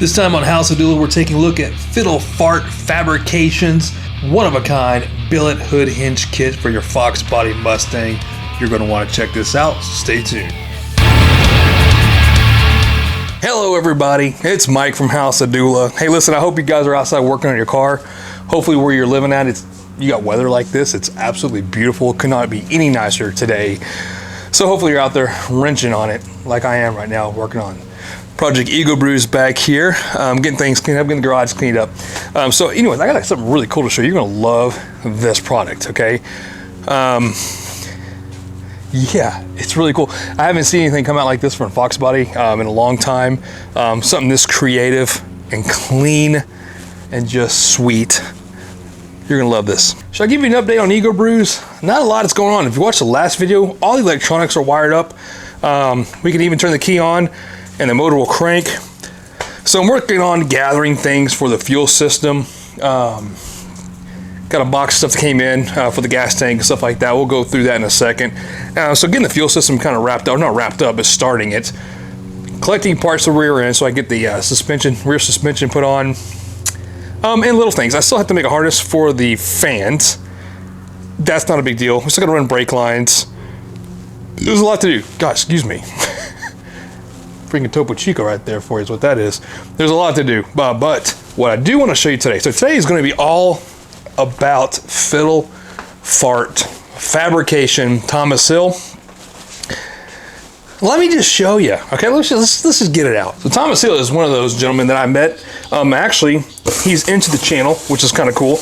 This time on House of Doula, we're taking a look at Fiddle Fart Fabrications, one-of-a-kind billet hood hinge kit for your Foxbody Mustang. You're going to want to check this out, so stay tuned. Hello everybody, it's Mike from House of Doula. Hey listen, I hope you guys are outside working on your car. Hopefully where you're living at, you got weather like this. It's absolutely beautiful. Could not be any nicer today. So hopefully you're out there wrenching on it like I am right now, working on Project EgoBruise back here, getting things cleaned up, getting the garage cleaned up. So anyways, I got something really cool to show you. You're gonna love this product, okay? Yeah, it's really cool. I haven't seen anything come out like this from Foxbody in a long time. Something this creative and clean and just sweet. You're gonna love this. Should I give you an update on EgoBruise? Not a lot is going on. If you watched the last video, all the electronics are wired up. We can even turn the key on and the motor will crank. So I'm working on gathering things for the fuel system. Got a box of stuff that came in for the gas tank and stuff like that. We'll go through that in a second. So getting the fuel system kind of wrapped up, not wrapped up, but starting it. Collecting parts of the rear end so I get the rear suspension put on. And little things. I still have to make a harness for the fans. That's not a big deal. We still gotta run brake lines. There's a lot to do. Gosh, excuse me. Freaking Topo Chico right there for you is what that is. There's a lot to do. But what I do want to show you today. So today is going to be all about Fiddle Fart Fabrication Thomas Hill. Let me just show you. Okay, let's just get it out. So Thomas Hill is one of those gentlemen that I met. Actually, he's into the channel, which is kind of cool.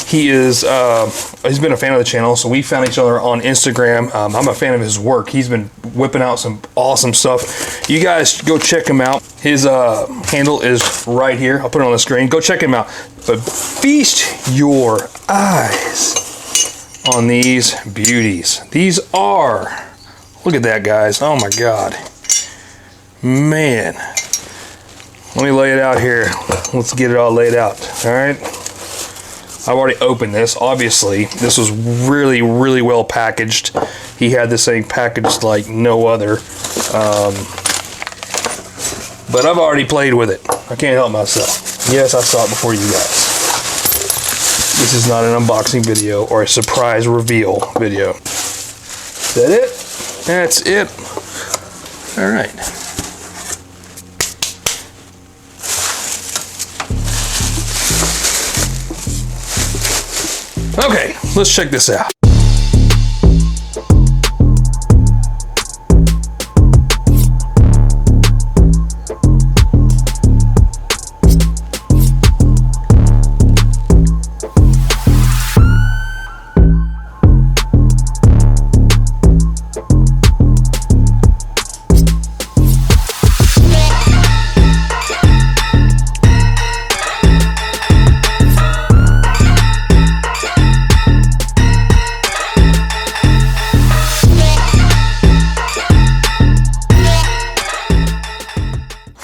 He is, he's been a fan of the channel, so we found each other on Instagram. I'm a fan of his work. He's been whipping out some awesome stuff. You guys go check him out. His handle is right here. I'll put it on the screen. Go check him out. But feast your eyes on these beauties. These are, look at that, guys. Oh my God. Man. Let me lay it out here. Let's get it all laid out. All right. I've already opened this. Obviously, this was really, really well packaged. He had this thing packaged like no other. But I've already played with it. I can't help myself. Yes, I saw it before you guys. This is not an unboxing video or a surprise reveal video. Is that it? That's it. All right. Okay, let's check this out.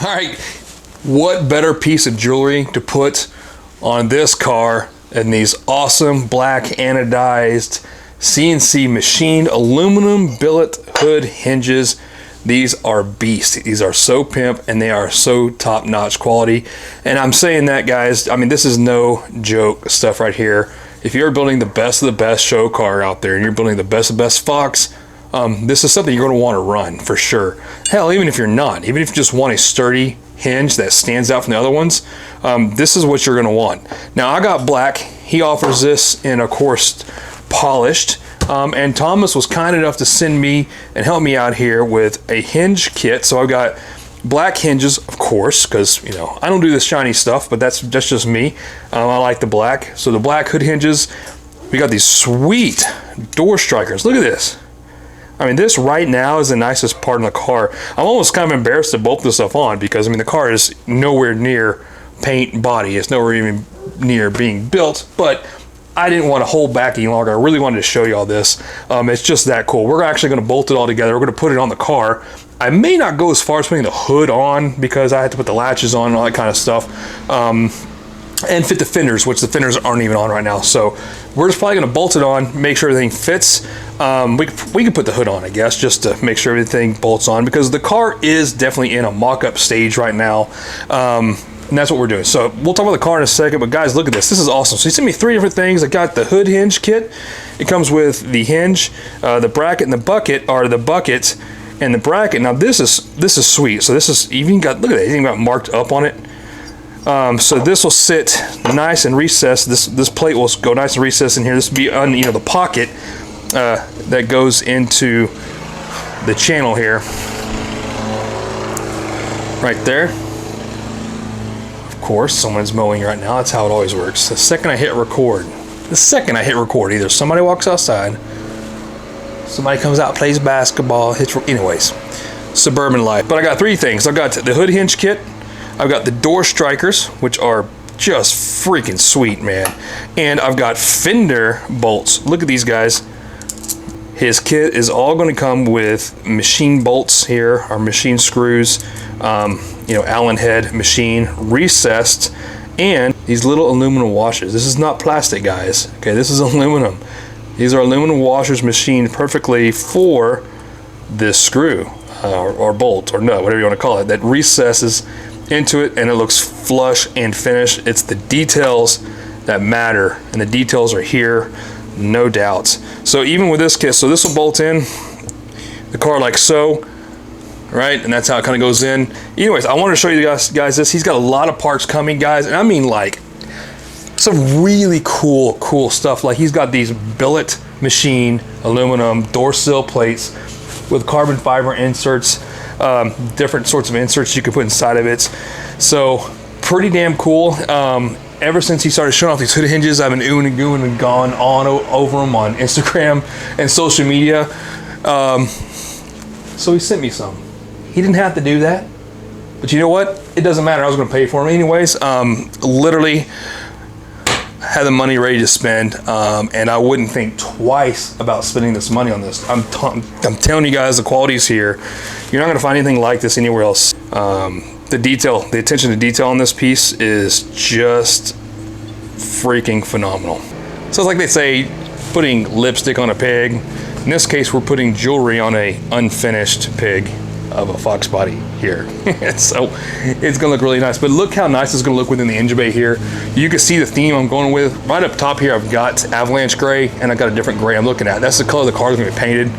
All right, what better piece of jewelry to put on this car than these awesome black anodized CNC machined aluminum billet hood hinges. These are beasts. These are so pimp and they are so top-notch quality. And I'm saying that, guys, I mean, this is no joke stuff right here. If you're building the best of the best show car out there and you're building the best of the best Fox, this is something you're going to want to run for sure. Hell, even if you're not, even if you just want a sturdy hinge that stands out from the other ones, this is what you're going to want. Now, I got black. He offers this in, of course, polished. And Thomas was kind enough to send me and help me out here with a hinge kit. So I've got black hinges, of course, because, you know, I don't do this shiny stuff, but that's just me. I like the black. So the black hood hinges. We got these sweet door strikers. Look at this. I mean, this right now is the nicest part in the car. I'm almost kind of embarrassed to bolt this stuff on because, I mean, the car is nowhere near paint body. It's nowhere even near being built, but I didn't want to hold back any longer. I really wanted to show you all this. It's just that cool. We're actually going to bolt it all together. We're going to put it on the car. I may not go as far as putting the hood on because I had to put the latches on and all that kind of stuff. And fit the fenders, which the fenders aren't even on right now. So we're just probably gonna bolt it on, make sure everything fits. We can put the hood on, I guess, just to make sure everything bolts on, because the car is definitely in a mock-up stage right now. And that's what we're doing. So we'll talk about the car in a second, but guys, look at this. This is awesome. So he sent me 3 different things. I got the hood hinge kit. It comes with the hinge, the bracket, and the bucket, or the bucket and the bracket. Now this is sweet. So this is even got, look at that, it even got marked up on it. So this will sit nice and recessed. This plate will go nice and recessed in here. This will be on, you know, the pocket that goes into the channel here, right there. Of course, someone's mowing right now. That's how it always works. The second I hit record, either somebody walks outside, somebody comes out, plays basketball, anyways, suburban life. But I got 3 things. I've got the hood hinge kit. I've got the door strikers, which are just freaking sweet, man. And I've got fender bolts. Look at these guys. His kit is all going to come with machine bolts here, or machine screws, you know, Allen head machine, recessed, and these little aluminum washers. This is not plastic, guys. Okay, this is aluminum. These are aluminum washers machined perfectly for this screw or bolt, or nut, whatever you want to call it, that recesses into it, and it looks flush and finished. It's the details that matter, and the details are here, no doubt. So even with this kit, so this will bolt in the car like so, right? And that's how it kind of goes in. Anyways, I wanted to show you guys this. He's got a lot of parts coming, guys, and I mean like some really cool stuff. Like he's got these billet machine aluminum door sill plates with carbon fiber inserts, different sorts of inserts you can put inside of it. So pretty damn cool. Ever since he started showing off these hood hinges, I've been oohing and gooing and gone on over them on Instagram and social media. So he sent me some. He didn't have to do that, but you know what? It doesn't matter. I was going to pay for them anyways. Literally had the money ready to spend, and I wouldn't think twice about spending this money on this. I'm telling you guys, the quality's here. You're not going to find anything like this anywhere else. The detail, the attention to detail on this piece is just freaking phenomenal. So it's like they say, putting lipstick on a pig. In this case, we're putting jewelry on a unfinished pig of a Foxbody here. So it's gonna look really nice, but look how nice it's gonna look within the engine bay here. You can see the theme I'm going with. Right up top here, I've got avalanche gray, and I've got a different gray I'm looking at. That's the color the car is gonna be painted.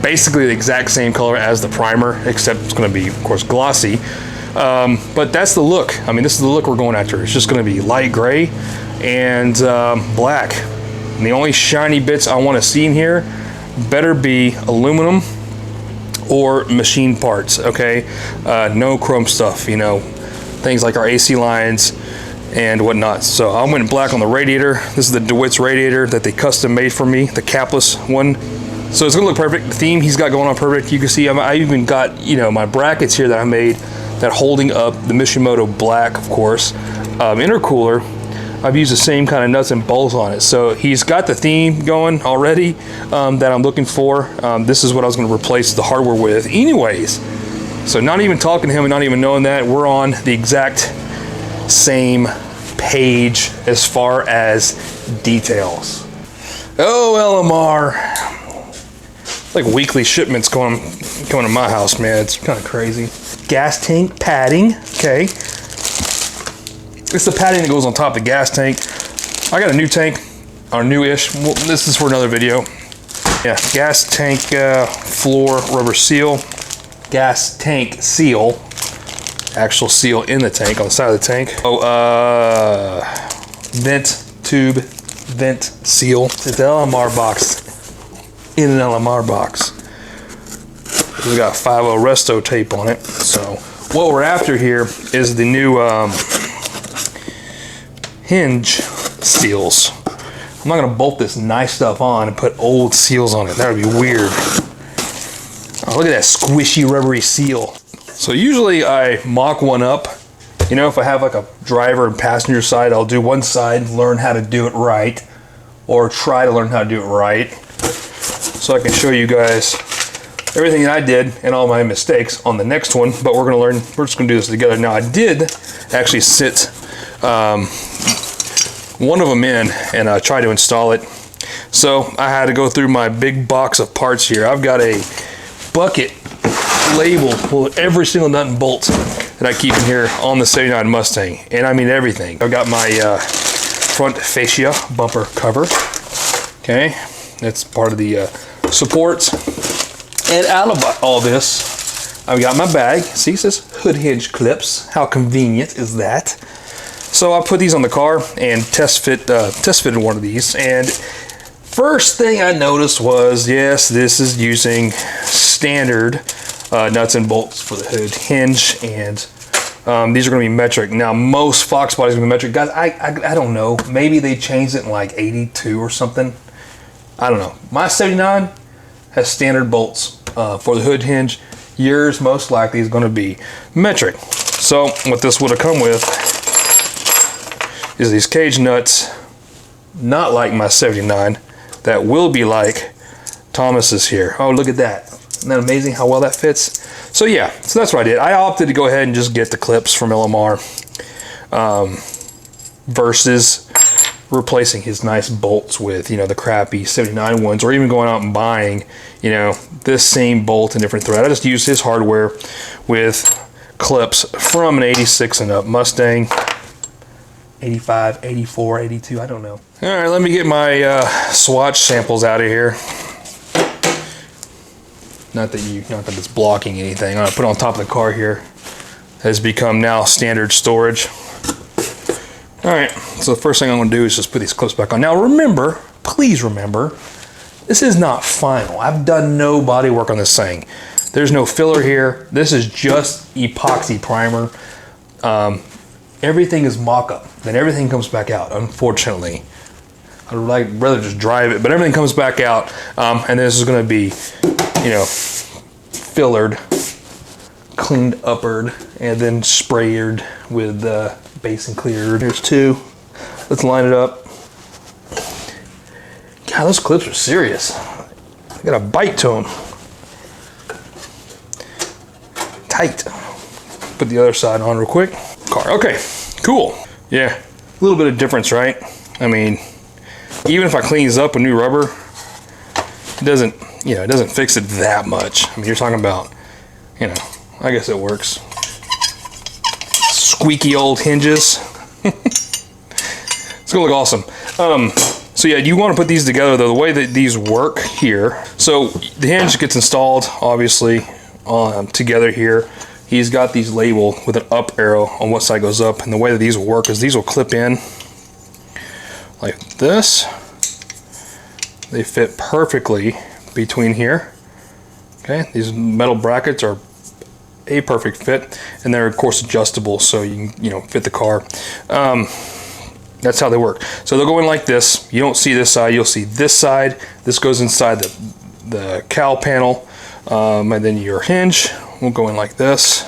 Basically the exact same color as the primer, except it's gonna be, of course, glossy. But that's the look. I mean, this is the look we're going after. It's just gonna be light gray and black. And the only shiny bits I wanna see in here better be aluminum or machine parts, okay? No chrome stuff, you know, things like our AC lines and whatnot. So I went black on the radiator. This is the DeWitt's radiator that they custom made for me, the capless one. So it's gonna look perfect. The theme he's got going on perfect. You can see I even got, you know, my brackets here that I made that holding up the Mishimoto black, of course. Intercooler, I've used the same kind of nuts and bolts on it. So he's got the theme going already that I'm looking for. This is what I was gonna replace the hardware with anyways. So not even talking to him and not even knowing that, we're on the exact same page as far as details. Oh, LMR. It's like weekly shipments coming to my house, man. It's kind of crazy. Gas tank padding, okay. It's the padding that goes on top of the gas tank. I got a new tank, or new-ish. Well, this is for another video. Yeah, gas tank floor rubber seal. Gas tank seal. Actual seal in the tank, on the side of the tank. Oh, vent tube, vent seal. It's the LMR box. In an LMR box. We got 5.0 resto tape on it. So what we're after here is the new hinge seals. I'm not gonna bolt this nice stuff on and put old seals on it. That would be weird. Oh, look at that squishy rubbery seal. So usually I mock one up. You know, if I have like a driver and passenger side, I'll do one side, learn how to do it right, or try to learn how to do it right. So I can show you guys everything that I did and all my mistakes on the next one, but we're just gonna do this together. Now I did actually sit one of them in and try to install it. So I had to go through my big box of parts here. I've got a bucket labeled full of every single nut and bolt that I keep in here on the 79 Mustang, and I mean everything. I've got my front fascia bumper cover. Okay, that's part of the supports. And out of all this, I've got my bag. See, it says hood hinge clips. How convenient is that? So I put these on the car and test fitted one of these. And first thing I noticed was, yes, this is using standard nuts and bolts for the hood hinge, and these are going to be metric. Now, most Fox bodies are going to be metric. Guys, I don't know. Maybe they changed it in like 82 or something. I don't know. My 79 has standard bolts for the hood hinge. Yours most likely is going to be metric. So what this would have come with is these cage nuts, not like my 79, that will be like Thomas's here. Oh, look at that. Isn't that amazing how well that fits? So yeah, so that's what I did. I opted to go ahead and just get the clips from LMR versus replacing his nice bolts with, you know, the crappy 79 ones, or even going out and buying, you know, this same bolt and different thread. I just used his hardware with clips from an 86 and up Mustang, 85, 84, 82, I don't know. All right, let me get my swatch samples out of here. Not that it's blocking anything. I'm gonna put it on top of the car here. Has become now standard storage. All right, so the first thing I'm gonna do is just put these clips back on. Now remember, please remember, this is not final. I've done no body work on this thing. There's no filler here. This is just epoxy primer. Everything is mock-up, then everything comes back out, unfortunately. I'd rather just drive it, but everything comes back out, and this is gonna be, you know, fillered, cleaned uppered, and then sprayed with base and cleared. Here's two. Let's line it up. God, those clips are serious. I got a bite to them. Tight. Put the other side on real quick. Car. Okay, cool. Yeah, a little bit of difference, right? I mean, even if I clean these up with new rubber, it doesn't, you know, it doesn't fix it that much. I mean, you're talking about, you know, I guess it works. Squeaky old hinges. It's gonna look awesome. So yeah, you want to put these together though. The way that these work here, so the hinge gets installed obviously together here. He's got these labeled with an up arrow on what side goes up, and the way that these will work is these will clip in like this. They fit perfectly between here. Okay, these metal brackets are a perfect fit, and they're of course adjustable, so you can, you know, fit the car. That's how they work. So they'll go in like this. You don't see this side, you'll see this side. This goes inside the cowl panel, and then your hinge will go in like this.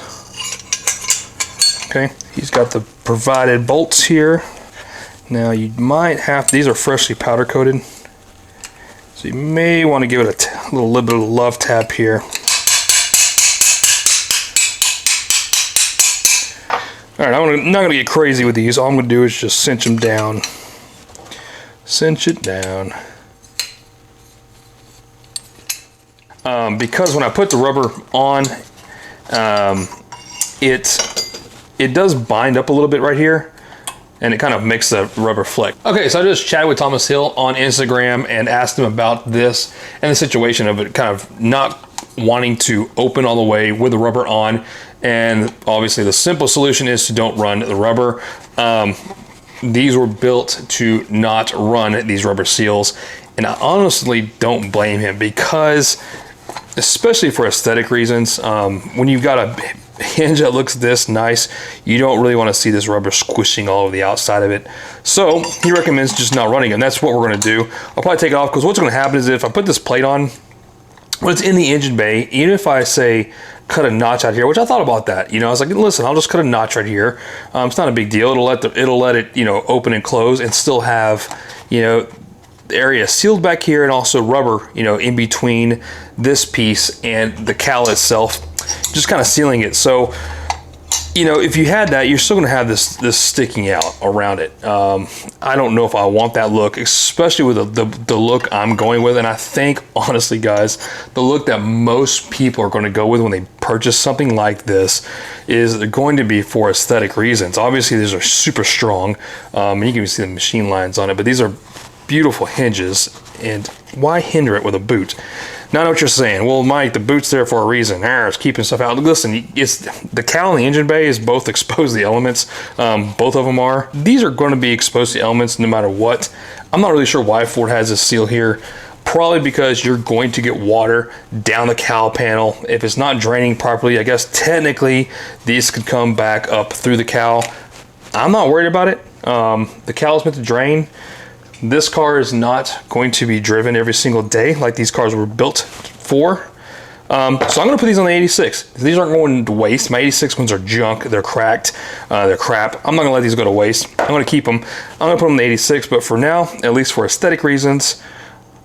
Okay, he's got the provided bolts here. Now you might have, these are freshly powder coated, so you may want to give it a little bit of love tap here. All right, I'm not going to get crazy with these. All I'm going to do is just cinch them down. Cinch it down. Because when I put the rubber on, it does bind up a little bit right here, and it kind of makes the rubber flick. Okay, so I just chatted with Thomas Hill on Instagram and asked him about this and the situation of it kind of not wanting to open all the way with the rubber on. And obviously the simple solution is to don't run the rubber. These were built to not run these rubber seals, and I honestly don't blame him, because especially for aesthetic reasons, when you've got a hinge that looks this nice, you don't really want to see this rubber squishing all over the outside of it. So he recommends just not running, and that's what we're going to do. I'll probably take it off, because what's going to happen is if I put this plate on when it's in the engine bay, even if I say cut a notch out here, which I thought about that, you know, I was like, listen, I'll just cut a notch right here. It's not a big deal. It'll let it, you know, open and close, and still have, you know, the area sealed back here, and also rubber, you know, in between this piece and the cowl itself, just kind of sealing it. So you know, if you had that, you're still going to have this sticking out around it. I don't know if I want that look, especially with the look I'm going with. And I think, honestly, guys, the look that most people are going to go with when they purchase something like this is they're going to be for aesthetic reasons. Obviously, these are super strong. And you can see the machine lines on it, but these are beautiful hinges. And why hinder it with a boot? Now I know what you're saying. Well, Mike, the boot's there for a reason. It's keeping stuff out. Listen, it's the cowl and the engine bay is both exposed to the elements. Both of them are. These are going to be exposed to the elements no matter what. I'm not really sure why Ford has this seal here. Probably because you're going to get water down the cowl panel. If it's not draining properly, I guess technically these could come back up through the cowl. I'm not worried about it. The cowl is meant to drain. This car is not going to be driven every single day like these cars were built for. So I'm going to put these on the 86. These aren't going to waste. My 86 ones are junk. They're cracked. They're crap. I'm not going to let these go to waste. I'm going to keep them. I'm going to put them on the 86, but for now, at least for aesthetic reasons,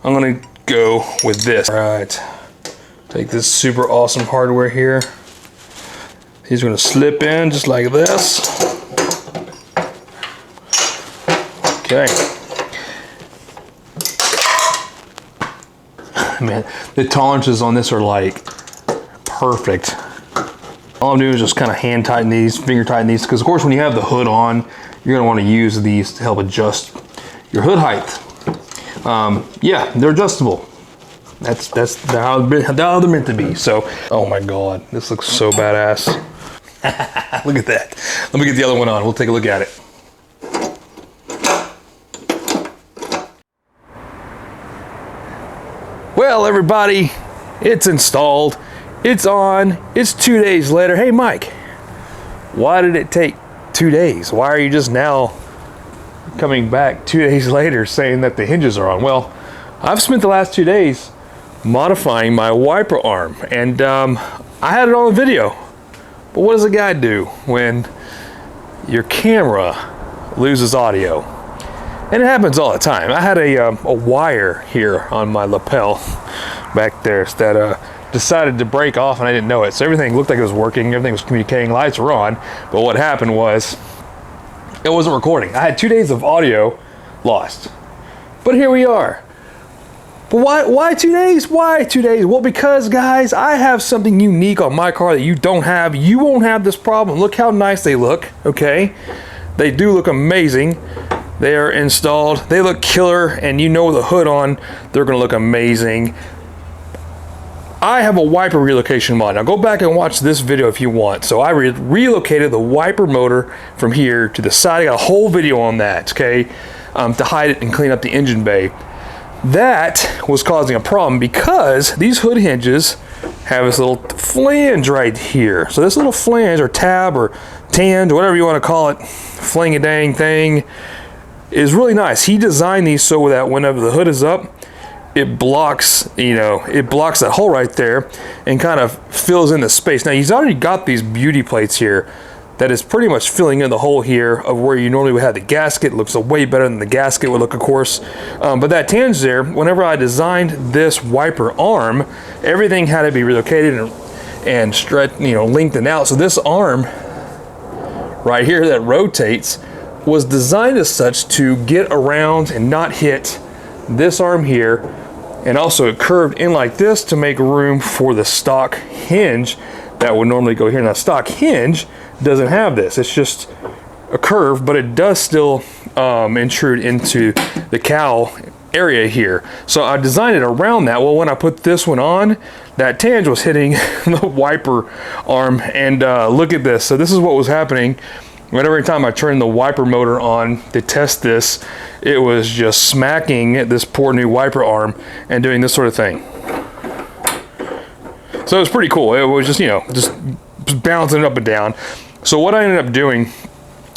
I'm going to go with this. All right. Take this super awesome hardware here. These are going to slip in just like this. Okay. Man, the tolerances on this are like perfect. All I'm doing is just kind of hand tighten these, finger tighten these, because of course when you have the hood on, you're gonna want to use these to help adjust your hood height. Yeah, they're adjustable. That's how they're meant to be. So, oh my God, this looks so badass. Look at that. Let me get the other one on. We'll take a look at it. Well, everybody, it's installed, it's on, it's 2 days later. Hey, Mike, why did it take 2 days? Why are you just now coming back 2 days later saying that the hinges are on? Well, I've spent the last 2 days modifying my wiper arm, and I had it on the video. But what does a guy do when your camera loses audio? And it happens all the time. I had a wire here on my lapel back there that decided to break off and I didn't know it. So everything looked like it was working, everything was communicating, lights were on. But what happened was, it wasn't recording. I had 2 days of audio lost. But here we are. But why 2 days? Why 2 days? Well, because guys, I have something unique on my car that you don't have. You won't have this problem. Look how nice they look, okay? They do look amazing. They are installed, they look killer, and you know with a hood on, they're gonna look amazing. I have a wiper relocation mod. Now go back and watch this video if you want. So I relocated the wiper motor from here to the side. I got a whole video on that, okay, to hide it and clean up the engine bay. That was causing a problem because these hood hinges have this little flange right here. So this little flange or tab or tange, whatever you wanna call it, fling-a-dang thing, is really nice. He designed these so that whenever the hood is up, it blocks, it blocks that hole right there and kind of fills in the space. Now he's already got these beauty plates here that is pretty much filling in the hole here of where you normally would have the gasket. It looks way better than the gasket would look, of course. But that tange there, whenever I designed this wiper arm, everything had to be relocated and stretched, lengthened out. So this arm right here that rotates was designed as such to get around and not hit this arm here, and also it curved in like this to make room for the stock hinge that would normally go here. Now stock hinge doesn't have this, it's just a curve, but it does still intrude into the cowl area here. So I designed it around that. Well, when I put this one on, that tange was hitting the wiper arm, and look at this. So this is what was happening. Every time I turned the wiper motor on to test this, it was just smacking this poor new wiper arm and doing this sort of thing. So it was pretty cool. It was just, just bouncing up and down. So what I ended up doing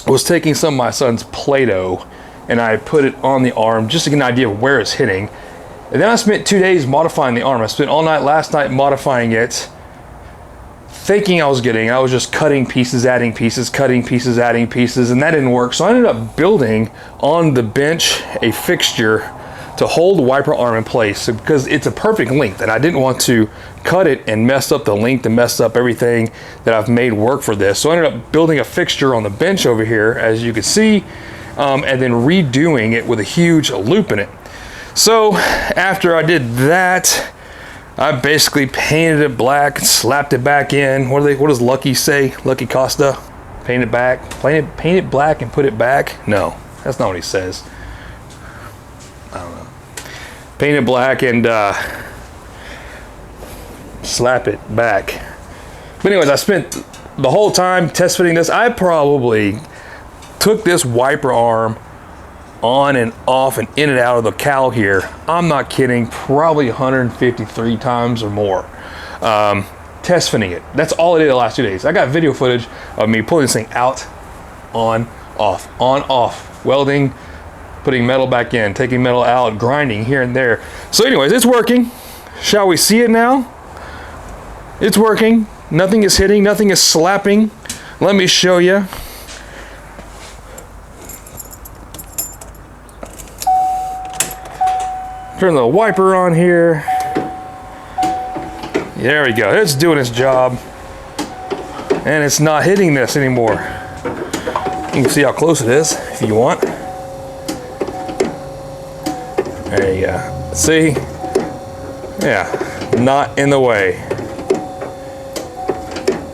was taking some of my son's Play-Doh and I put it on the arm just to get an idea of where it's hitting. And then I spent 2 days modifying the arm. I spent all night last night modifying it, thinking I was just cutting pieces, adding pieces, cutting pieces, adding pieces, and that didn't work. So I ended up building on the bench a fixture to hold the wiper arm in place because it's a perfect length, and I didn't want to cut it and mess up the length and mess up everything that I've made work for this. So I ended up building a fixture on the bench over here, as you can see, and then redoing it with a huge loop in it. So after I did that, I basically painted it black, slapped it back in. What does Lucky say? Lucky Costa? Paint it back, paint it black and put it back? No, that's not what he says. I don't know. Paint it black and slap it back. But anyways, I spent the whole time test fitting this. I probably took this wiper arm on and off and in and out of the cowl here. I'm not kidding, probably 153 times or more. Test fitting it. That's all I did the last 2 days. I got video footage of me pulling this thing out, on, off, welding, putting metal back in, taking metal out, grinding here and there. So anyways, it's working. Shall we see it now? It's working. Nothing is hitting, nothing is slapping. Let me show you. Turn the wiper on here. There we go. It's doing its job. And it's not hitting this anymore. You can see how close it is if you want. There you go. See? Yeah, not in the way.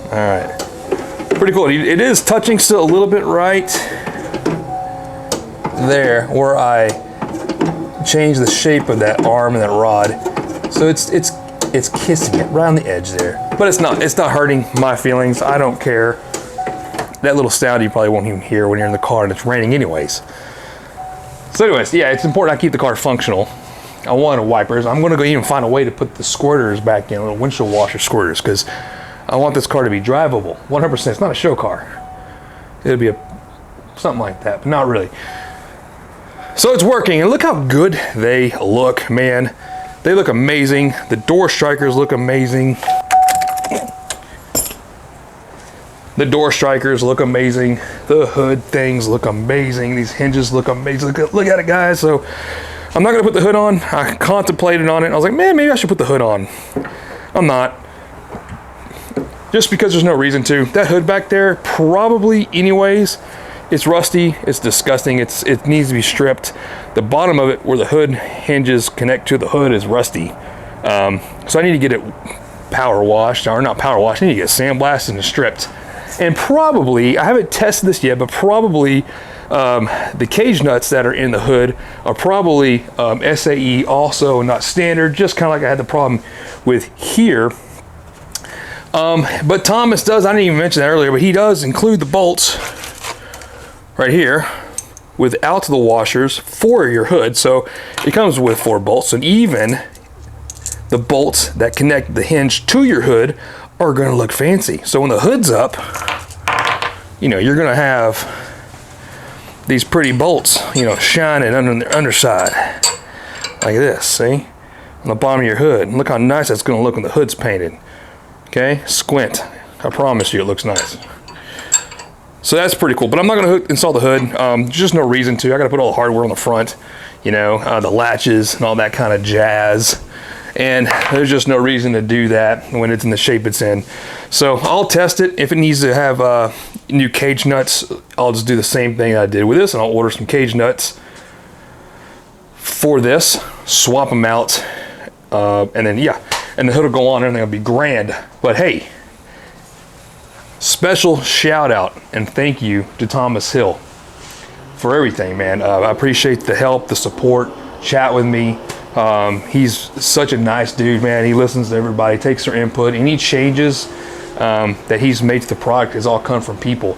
All right. Pretty cool. It is touching still a little bit right there where I changed the shape of that arm and that rod. So it's kissing it right on the edge there. But it's not hurting my feelings. I don't care. That little sound you probably won't even hear when you're in the car and it's raining anyways. So anyways, yeah, it's important I keep the car functional. I wanted wipers. I'm gonna go even find a way to put the squirters back in, little windshield washer squirters, because I want this car to be drivable. 100%. It's not a show car. It'll be something like that, but not really. So it's working, and look how good they look, man. They look amazing. The door strikers look amazing. The door strikers look amazing. The hood things look amazing. These hinges look amazing. Look at it, guys. So I'm not gonna put the hood on. I contemplated on it. I was like, man, maybe I should put the hood on. I'm not. Just because there's no reason to. That hood back there, probably anyways, it's rusty, it's disgusting, it needs to be stripped. The bottom of it, where the hood hinges connect to the hood, is rusty. So I need to get it power washed, or not power washed, I need to get sandblasted and stripped. And probably, I haven't tested this yet, but probably the cage nuts that are in the hood are probably SAE, also not standard, just kind of like I had the problem with here. But Thomas does, I didn't even mention that earlier, but he does include the bolts right here without the washers for your hood. So it comes with 4 bolts, and even the bolts that connect the hinge to your hood are going to look fancy. So when the hood's up, you know, you're going to have these pretty bolts, you know, shining under the underside like this, see? On the bottom of your hood. And look how nice that's going to look when the hood's painted. Okay, squint. I promise you it looks nice. So that's pretty cool, but I'm not going to install the hood. There's just no reason to. I got to put all the hardware on the front, you know, the latches and all that kind of jazz. And there's just no reason to do that when it's in the shape it's in. So I'll test it. If it needs to have new cage nuts, I'll just do the same thing I did with this, and I'll order some cage nuts for this, swap them out, and then, yeah, and the hood will go on, everything will be grand. But hey, special shout out and thank you to Thomas Hill for everything, man. I appreciate the help, the support, chat with me. He's such a nice dude, man. He listens to everybody, takes their input. Any changes that he's made to the product has all come from people.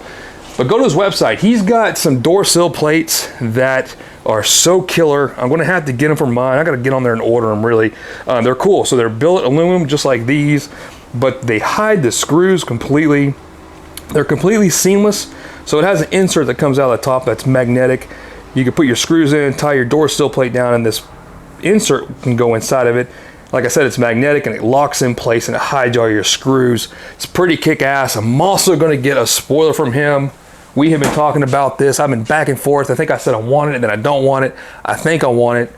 But go to his website. He's got some door sill plates that are so killer. I'm gonna have to get them for mine. I gotta get on there and order them, really. They're cool. So they're billet aluminum, just like these, but they hide the screws completely. They're completely seamless. So it has an insert that comes out of the top that's magnetic. You can put your screws in, tie your door sill plate down, and this insert can go inside of it. Like I said, it's magnetic and it locks in place and it hides all your screws. It's pretty kick-ass. I'm also going to get a spoiler from him. We have been talking about this. I've been back and forth. I think I said I want it and then I don't want it. I think I want it.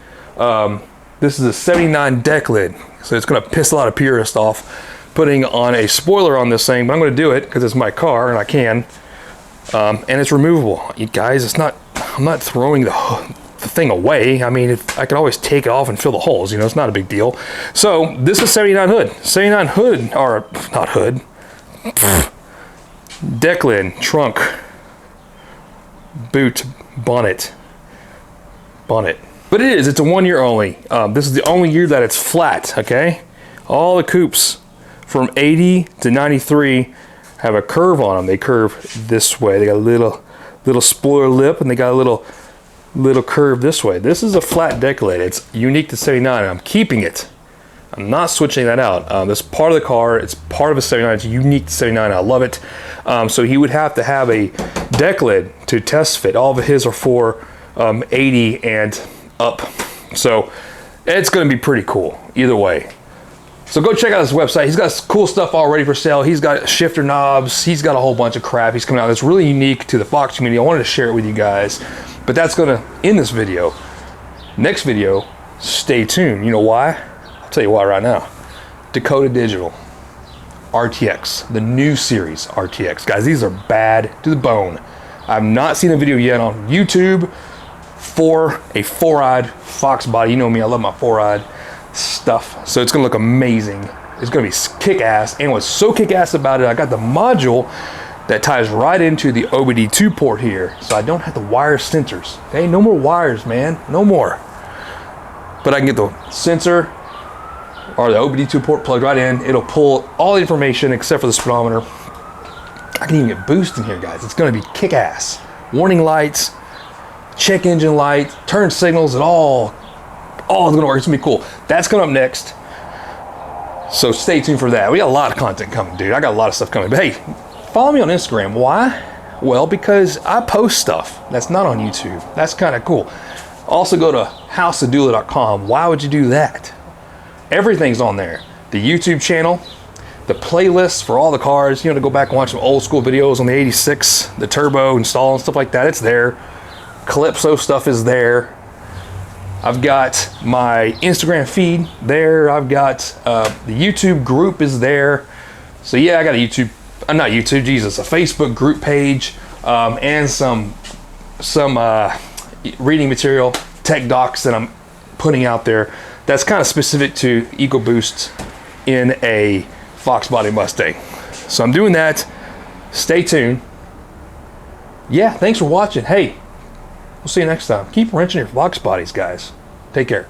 This is a 79 deck lid, so it's going to piss a lot of purists off putting on a spoiler on this thing, but I'm going to do it because it's my car and I can. And it's removable. You guys, it's not, I'm not throwing the thing away. I mean, I can always take it off and fill the holes, you know, it's not a big deal. So this is 79 hood. 79 hood, or not hood, deck lid, trunk, boot, bonnet. But it's a 1 year only. This is the only year that it's flat, okay? All the coupes from 80 to 93 have a curve on them. They curve this way. They got a little spoiler lip, and they got a little curve this way. This is a flat deck lid. It's unique to 79, and I'm keeping it. I'm not switching that out. This part of the car, it's part of a 79. It's unique to 79. I love it. So he would have to have a deck lid to test fit. All of his are for 80 and up. So it's going to be pretty cool either way. So go check out his website. He's got cool stuff already for sale. He's got shifter knobs. He's got a whole bunch of crap he's coming out that's really unique to the Fox community. I wanted to share it with you guys, but that's going to end this video. Next video, stay tuned. You know why? I'll tell you why right now. Dakota Digital RTX, the new series RTX. Guys, these are bad to the bone. I've not seen a video yet on YouTube for a 4-eyed Foxbody. You know me, I love my 4-eyed stuff. So it's gonna look amazing. It's gonna be kick-ass. And what's so kick-ass about it, I got the module that ties right into the OBD2 port here. So I don't have to wire sensors. Okay, no more wires, man, no more. But I can get the sensor or the OBD2 port plugged right in. It'll pull all the information except for the speedometer. I can even get boost in here, guys. It's gonna be kick-ass. Warning lights, check engine light, turn signals, and all is gonna work. It's gonna be cool. That's coming up next. So stay tuned for that. We got a lot of content coming, dude. I got a lot of stuff coming. But hey, follow me on Instagram. Why? Well, because I post stuff that's not on YouTube. That's kind of cool. Also go to houseofdoula.com. Why would you do that? Everything's on there. The YouTube channel, the playlists for all the cars. You know, to go back and watch some old school videos on the 86, the turbo install and stuff like that. It's there. Calypso stuff is there. I've got my Instagram feed there. I've got the YouTube group is there. So yeah, I got a YouTube, not YouTube, Jesus, a Facebook group page, and some reading material, tech docs that I'm putting out there. That's kind of specific to EgoBoost in a Foxbody Mustang. So I'm doing that. Stay tuned. Yeah, thanks for watching. Hey, we'll see you next time. Keep wrenching your Foxbodies, guys. Take care.